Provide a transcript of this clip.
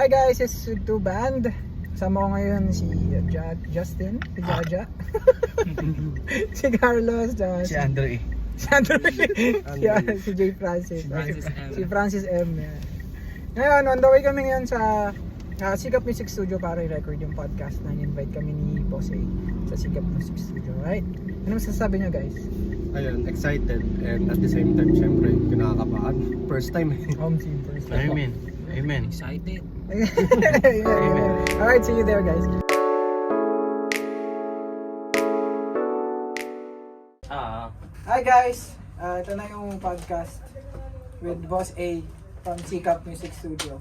Hi guys, it's Two Band. Kasama ko ngayon si Justin, si Jaja, si Carlos, Si Andre. si Andre, si J. Francis, si Francis M. Yan. Ngayon, on the way kami ngayon sa Sikap Music Studio para i-record yung podcast na in-invite kami ni Boss A sa Sikap Music Studio, right? Ano masasabi nyo guys? Ayun, excited and at the same time, syempre, kinakakabahan. First time. Home team first. Amen. Excited. Alright, see you there guys. Hi guys! Ito na yung podcast with Boss A from Sikap Music Studio.